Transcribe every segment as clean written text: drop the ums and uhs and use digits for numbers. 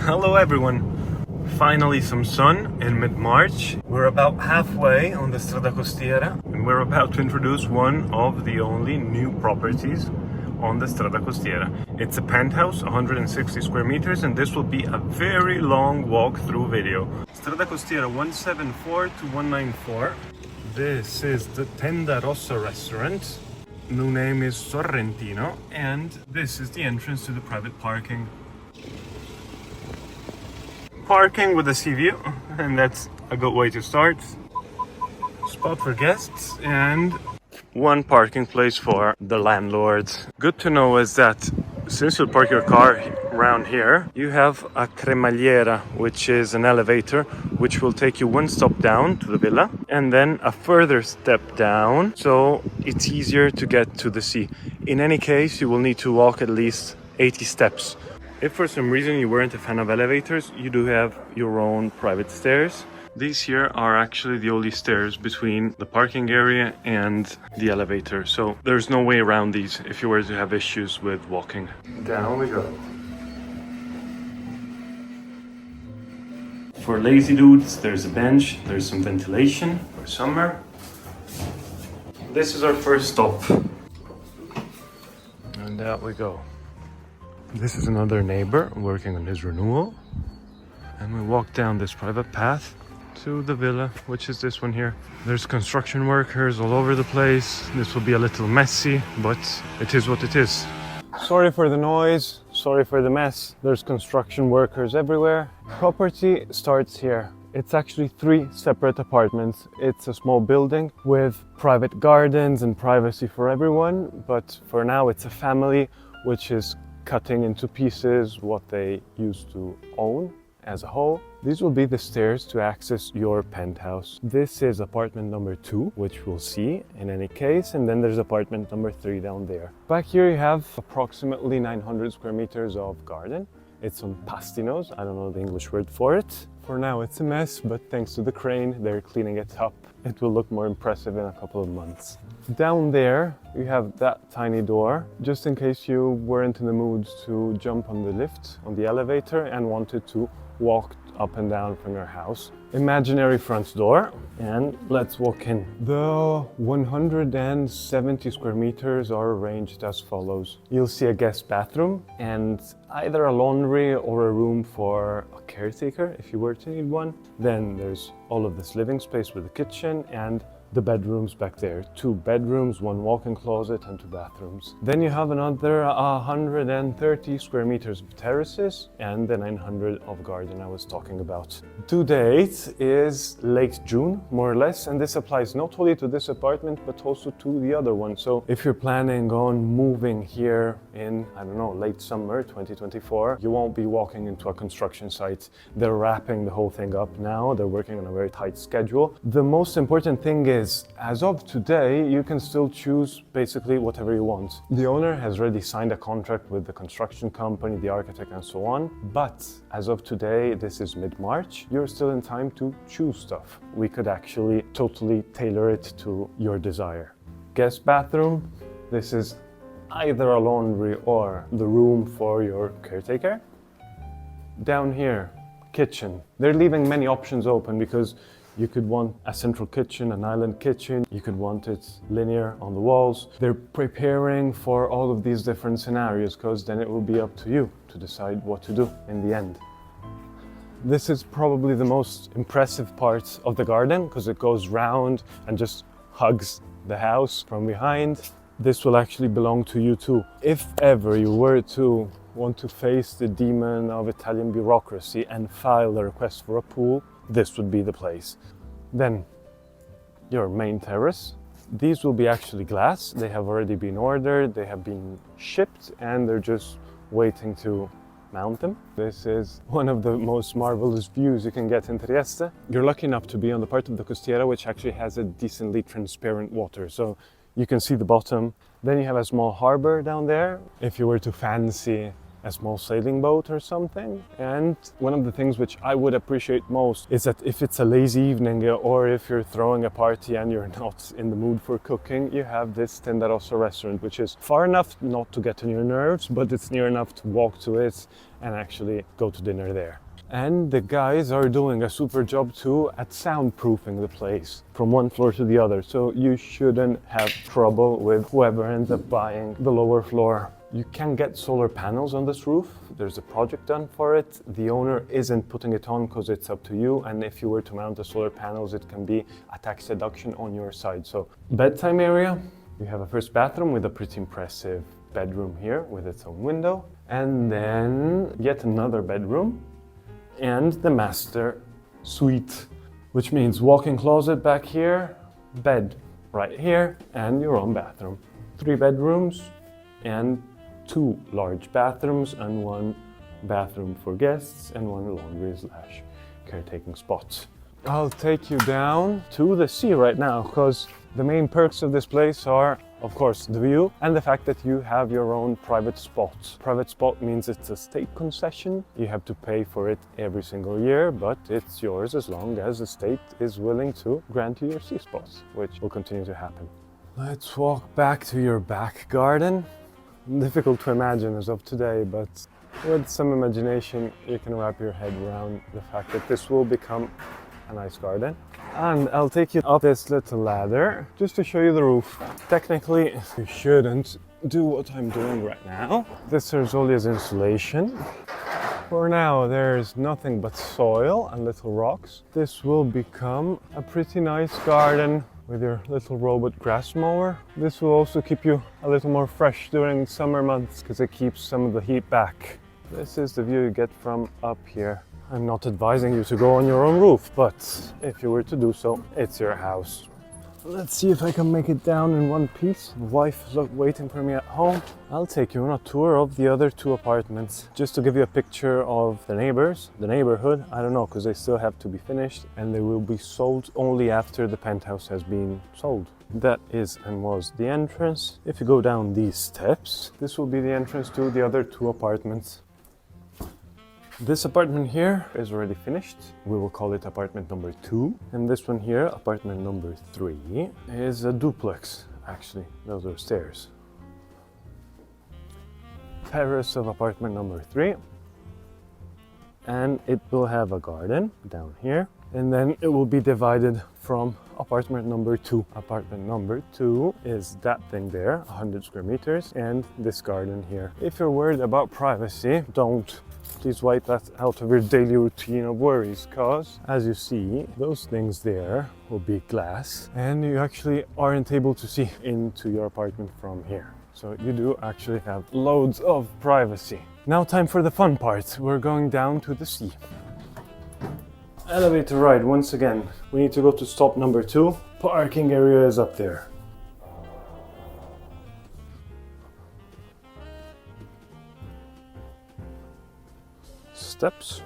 Hello everyone! Finally some sun in mid-March. We're about halfway on the Strada Costiera and we're about to introduce one of the only new properties on the Strada Costiera. It's a penthouse, 160 square meters, and this will be a very long walk-through video. Strada Costiera 174 to 194. This is the Tenda Rossa restaurant. New name is Sorrentino, and this is the entrance to the private parking. Parking with a sea view, and that's a good way to start. Spot for guests and one parking place for the landlords. Good to know is that since you'll park your car around here, you have a cremagliera, which is an elevator which will take you one stop down to the villa and then a further step down, so it's easier to get to the sea. In any case, you will need to walk at least 80 steps. If for some reason you weren't a fan of elevators, you do have your own private stairs. These here are actually the only stairs between the parking area and the elevator, so there's no way around these if you were to have issues with walking. Down we go. For lazy dudes, there's a bench, there's some ventilation for summer. This is our first stop. And out we go. This is another neighbor working on his renewal. And we walk down this private path to the villa, which is this one here. There's construction workers all over the place. This will be a little messy, but it is what it is. Sorry for the noise, sorry for the mess. There's construction workers everywhere. Property starts here. It's actually 3 separate apartments. It's a small building with private gardens and privacy for everyone, but for now it's a family which is cutting into pieces what they used to own as a whole. These will be the stairs to access your penthouse. This is apartment number 2, which we'll see in any case, and then there's apartment number 3 down there. Back here you have approximately 900 square meters of garden. It's on pastinos, I don't know the English word for it. For now it's a mess, but thanks to the crane, they're cleaning it up. It will look more impressive in a couple of months. Down there, you have that tiny door, just in case you weren't in the mood to jump on the lift, on the elevator, and wanted to walk up and down from your house. Imaginary front door, and let's walk in. The 170 square meters are arranged as follows. You'll see a guest bathroom and either a laundry or a room for a caretaker if you were to need one. Then there's all of this living space with a kitchen and the bedrooms back there. 2 bedrooms, 1 walk-in closet and 2 bathrooms. Then you have another 130 square meters of terraces and the 900 of garden I was talking about. Due date is late June, more or less, and this applies not only to this apartment but also to the other one. So if you're planning on moving here in, I don't know, late summer 2024, you won't be walking into a construction site. They're wrapping the whole thing up now. They're working on a very tight schedule. The most important thing is, as of today, you can still choose basically whatever you want. The owner has already signed a contract with the construction company, the architect and so on, but as of today, this is mid-March, you're still in time to choose stuff. We could actually totally tailor it to your desire. Guest bathroom, this is either a laundry or the room for your caretaker. Down here, kitchen. They're leaving many options open because you could want a central kitchen, an island kitchen. You could want it linear on the walls. They're preparing for all of these different scenarios because then it will be up to you to decide what to do in the end. This is probably the most impressive part of the garden because it goes round and just hugs the house from behind. This will actually belong to you too. If ever you were to want to face the demon of Italian bureaucracy and file a request for a pool, this would be the place. Then your main terrace. These will be actually glass. They have already been ordered, they have been shipped, and they're just waiting to mount them. This is one of the most marvelous views you can get in Trieste. You're lucky enough to be on the part of the Costiera which actually has a decently transparent water, so you can see the bottom. Then you have a small harbor down there. If you were to fancy a small sailing boat or something. And one of the things which I would appreciate most is that if it's a lazy evening or if you're throwing a party and you're not in the mood for cooking, you have this Tendarossa restaurant, which is far enough not to get on your nerves, but it's near enough to walk to it and actually go to dinner there. And the guys are doing a super job too at soundproofing the place from one floor to the other. So you shouldn't have trouble with whoever ends up buying the lower floor. You can get solar panels on this roof. There's a project done for it. The owner isn't putting it on because it's up to you. And if you were to mount the solar panels, it can be a tax deduction on your side. So bedtime area, you have a first bathroom with a pretty impressive bedroom here with its own window. And then yet another bedroom. And the master suite, which means walk-in closet back here, bed right here, and your own bathroom. 3 bedrooms and 2 large bathrooms and 1 bathroom for guests and 1 laundry/caretaking spot. I'll take you down to the sea right now because the main perks of this place are, of course, the view and the fact that you have your own private spot. Private spot means it's a state concession. You have to pay for it every single year, but it's yours as long as the state is willing to grant you your sea spots, which will continue to happen. Let's walk back to your back garden. Difficult to imagine as of today, but with some imagination, you can wrap your head around the fact that this will become a nice garden. And I'll take you up this little ladder just to show you the roof. Technically, you shouldn't do what I'm doing right now. This is only as insulation. For now, there's nothing but soil and little rocks. This will become a pretty nice garden with your little robot grass mower. This will also keep you a little more fresh during summer months because it keeps some of the heat back. This is the view you get from up here. I'm not advising you to go on your own roof, but if you were to do so, it's your house. Let's see if I can make it down in one piece. My wife is waiting for me at home. I'll take you on a tour of the other 2 apartments, just to give you a picture of the neighbors, the neighborhood. I don't know, because they still have to be finished and they will be sold only after the penthouse has been sold. That is and was the entrance. If you go down these steps, this will be the entrance to the other 2 apartments. This apartment here is already finished. We will call it apartment number 2. And this one here, apartment number 3, is a duplex. Actually, those are stairs. Terrace of apartment number 3. And it will have a garden down here. And then it will be divided from apartment number 2. Apartment number 2 is that thing there, 100 square meters, and this garden here. If you're worried about privacy, don't. Please wipe that out of your daily routine of worries, because as you see, those things there will be glass and you actually aren't able to see into your apartment from here. So you do actually have loads of privacy. Now time for the fun part. We're going down to the sea. Elevator ride once again. We need to go to stop number 2. Parking area is up there. Steps.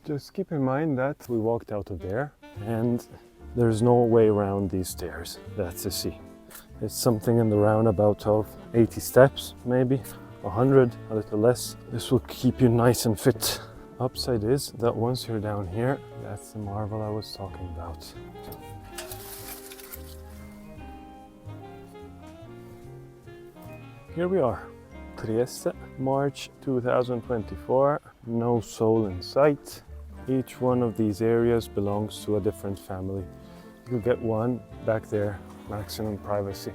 Just keep in mind that we walked out of there and there's no way around these stairs. That's the sea. It's something in the roundabout of 80 steps, maybe 100, a little less. This will keep you nice and fit. Upside is that once you're down here, that's the marvel I was talking about. Here we are. Trieste, March 2024, no soul in sight. Each one of these areas belongs to a different family. You get one back there, maximum privacy.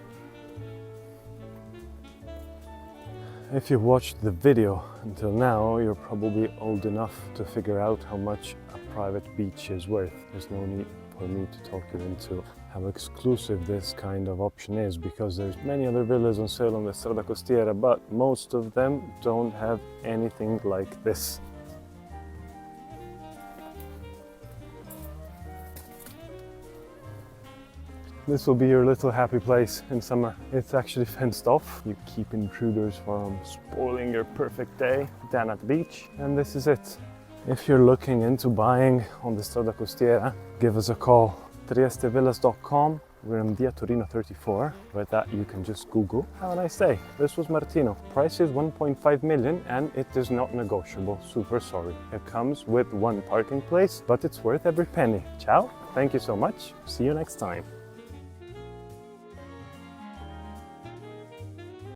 If you've watched the video until now, you're probably old enough to figure out how much a private beach is worth. There's no need for me to talk you into how exclusive this kind of option is, because there's many other villas on sale on the Strada Costiera, but most of them don't have anything like this. This will be your little happy place in summer. It's actually fenced off. You keep intruders from spoiling your perfect day down at the beach. And this is it. If you're looking into buying on the Strada Costiera, give us a call. TriesteVillas.com We're in Via Torino 34, but that you can just Google. Have a nice day. This was Martino. Price is 1.5 million and it is not negotiable. Super sorry. It comes with one parking place, but it's worth every penny. Ciao. Thank you so much. See you next time.